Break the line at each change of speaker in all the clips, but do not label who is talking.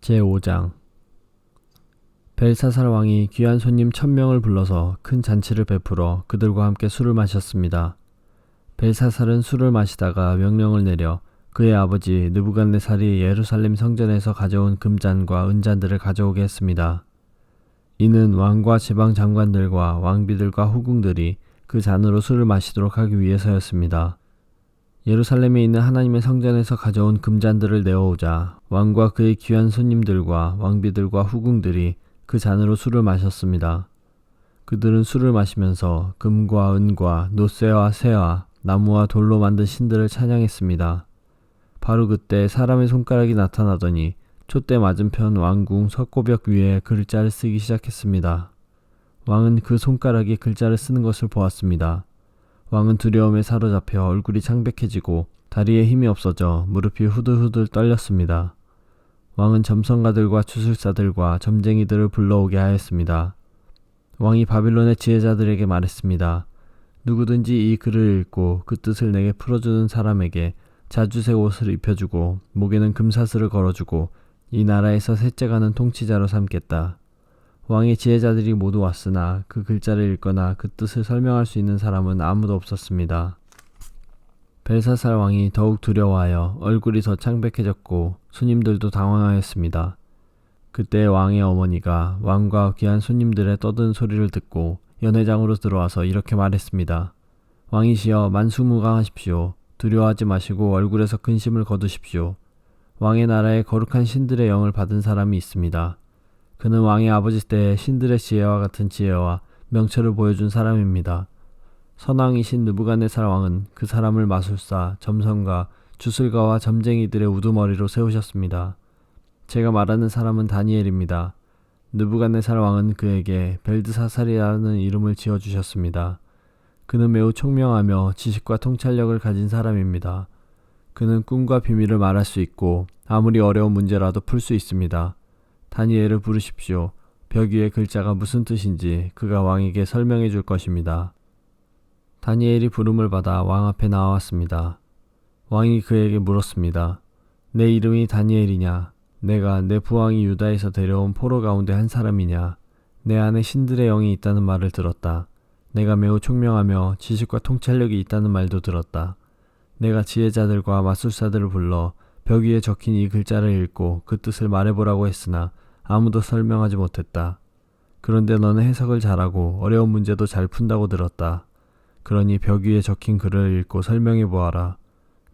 제5장 벨사살 왕이 귀한 손님 1000명을 불러서 큰 잔치를 베풀어 그들과 함께 술을 마셨습니다. 벨사살은 술을 마시다가 명령을 내려 그의 아버지 느부갓네살이 예루살렘 성전에서 가져온 금잔과 은잔들을 가져오게 했습니다. 이는 왕과 지방 장관들과 왕비들과 후궁들이 그 잔으로 술을 마시도록 하기 위해서였습니다. 예루살렘에 있는 하나님의 성전에서 가져온 금잔들을 내어오자 왕과 그의 귀한 손님들과 왕비들과 후궁들이 그 잔으로 술을 마셨습니다. 그들은 술을 마시면서 금과 은과 노쇠와 쇠와 나무와 돌로 만든 신들을 찬양했습니다. 바로 그때 사람의 손가락이 나타나더니 촛대 맞은편 왕궁 석고벽 위에 글자를 쓰기 시작했습니다. 왕은 그 손가락이 글자를 쓰는 것을 보았습니다. 왕은 두려움에 사로잡혀 얼굴이 창백해지고 다리에 힘이 없어져 무릎이 후들후들 떨렸습니다. 왕은 점성가들과 주술사들과 점쟁이들을 불러오게 하였습니다. 왕이 바빌론의 지혜자들에게 말했습니다. 누구든지 이 글을 읽고 그 뜻을 내게 풀어주는 사람에게 자주색 옷을 입혀주고 목에는 금사슬을 걸어주고 이 나라에서 셋째 가는 통치자로 삼겠다. 왕의 지혜자들이 모두 왔으나 그 글자를 읽거나 그 뜻을 설명할 수 있는 사람은 아무도 없었습니다. 벨사살 왕이 더욱 두려워하여 얼굴이 더 창백해졌고 손님들도 당황하였습니다. 그때 왕의 어머니가 왕과 귀한 손님들의 떠드는 소리를 듣고 연회장으로 들어와서 이렇게 말했습니다. 왕이시여 만수무강하십시오. 두려워하지 마시고 얼굴에서 근심을 거두십시오. 왕의 나라에 거룩한 신들의 영을 받은 사람이 있습니다. 그는 왕의 아버지 때의 신들의 지혜와 같은 지혜와 명철을 보여준 사람입니다. 선왕이신 느부갓네살 왕은 그 사람을 마술사, 점성가, 주술가와 점쟁이들의 우두머리로 세우셨습니다. 제가 말하는 사람은 다니엘입니다. 느부갓네살 왕은 그에게 벨드사살이라는 이름을 지어주셨습니다. 그는 매우 총명하며 지식과 통찰력을 가진 사람입니다. 그는 꿈과 비밀을 말할 수 있고 아무리 어려운 문제라도 풀 수 있습니다. 다니엘을 부르십시오. 벽 위의 글자가 무슨 뜻인지 그가 왕에게 설명해 줄 것입니다. 다니엘이 부름을 받아 왕 앞에 나왔습니다. 왕이 그에게 물었습니다. 내 이름이 다니엘이냐? 내가 내 부왕이 유다에서 데려온 포로 가운데 한 사람이냐? 내 안에 신들의 영이 있다는 말을 들었다. 내가 매우 총명하며 지식과 통찰력이 있다는 말도 들었다. 내가 지혜자들과 마술사들을 불러 벽 위에 적힌 이 글자를 읽고 그 뜻을 말해보라고 했으나 아무도 설명하지 못했다. 그런데 너는 해석을 잘하고 어려운 문제도 잘 푼다고 들었다. 그러니 벽 위에 적힌 글을 읽고 설명해 보아라.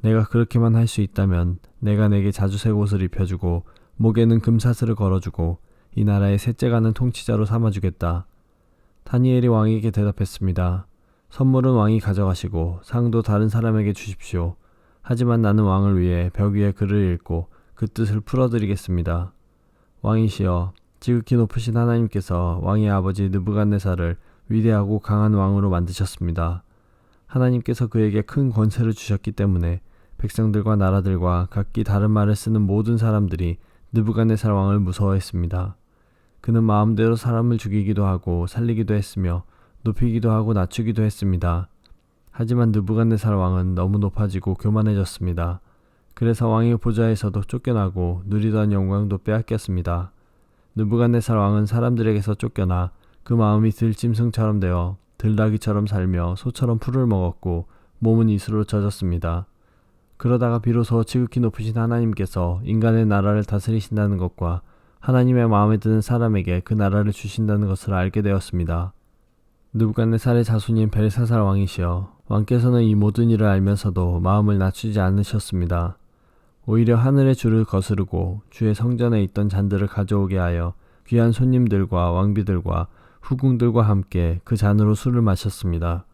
내가 그렇게만 할 수 있다면 내가 내게 자주색 옷을 입혀주고 목에는 금사슬을 걸어주고 이 나라의 셋째 가는 통치자로 삼아주겠다. 다니엘이 왕에게 대답했습니다. 선물은 왕이 가져가시고 상도 다른 사람에게 주십시오. 하지만 나는 왕을 위해 벽 위에 글을 읽고 그 뜻을 풀어드리겠습니다. 왕이시여, 지극히 높으신 하나님께서 왕의 아버지 느부갓네살을 위대하고 강한 왕으로 만드셨습니다. 하나님께서 그에게 큰 권세를 주셨기 때문에 백성들과 나라들과 각기 다른 말을 쓰는 모든 사람들이 느부갓네살 왕을 무서워했습니다. 그는 마음대로 사람을 죽이기도 하고 살리기도 했으며 높이기도 하고 낮추기도 했습니다. 하지만 느부갓네살 왕은 너무 높아지고 교만해졌습니다. 그래서 왕의 보좌에서도 쫓겨나고 누리던 영광도 빼앗겼습니다. 느부갓네살 왕은 사람들에게서 쫓겨나 그 마음이 들짐승처럼 되어 들나귀처럼 살며 소처럼 풀을 먹었고 몸은 이슬로 젖었습니다. 그러다가 비로소 지극히 높으신 하나님께서 인간의 나라를 다스리신다는 것과 하나님의 마음에 드는 사람에게 그 나라를 주신다는 것을 알게 되었습니다. 느부갓네살의 자손인 벨사살 왕이시여, 왕께서는 이 모든 일을 알면서도 마음을 낮추지 않으셨습니다. 오히려 하늘의 주를 거스르고 주의 성전에 있던 잔들을 가져오게 하여 귀한 손님들과 왕비들과 후궁들과 함께 그 잔으로 술을 마셨습니다.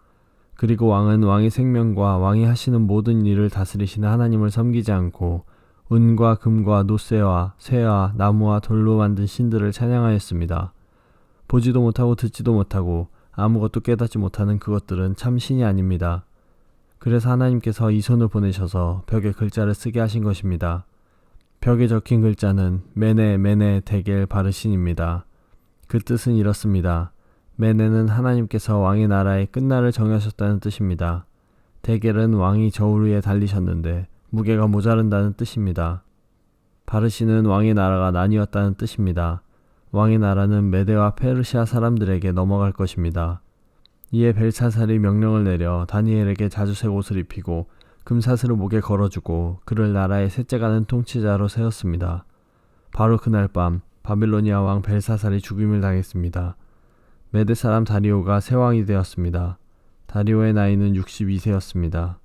그리고 왕은 왕의 생명과 왕이 하시는 모든 일을 다스리시는 하나님을 섬기지 않고 은과 금과 노쇠와 쇠와 나무와 돌로 만든 신들을 찬양하였습니다. 보지도 못하고 듣지도 못하고 아무것도 깨닫지 못하는 그것들은 참 신이 아닙니다. 그래서 하나님께서 이 손을 보내셔서 벽에 글자를 쓰게 하신 것입니다. 벽에 적힌 글자는 메네 메네 데겔 바르신입니다. 그 뜻은 이렇습니다. 메네는 하나님께서 왕의 나라의 끝날을 정하셨다는 뜻입니다. 데겔은 왕이 저울 위에 달리셨는데 무게가 모자른다는 뜻입니다. 바르시는 왕의 나라가 나뉘었다는 뜻입니다. 왕의 나라는 메대와 페르시아 사람들에게 넘어갈 것입니다. 이에 벨사살이 명령을 내려 다니엘에게 자주색 옷을 입히고 금사슬을 목에 걸어주고 그를 나라의 셋째 가는 통치자로 세웠습니다. 바로 그날 밤 바빌로니아 왕 벨사살이 죽임을 당했습니다. 메대 사람 다리오가 새 왕이 되었습니다. 다리오의 나이는 62세였습니다.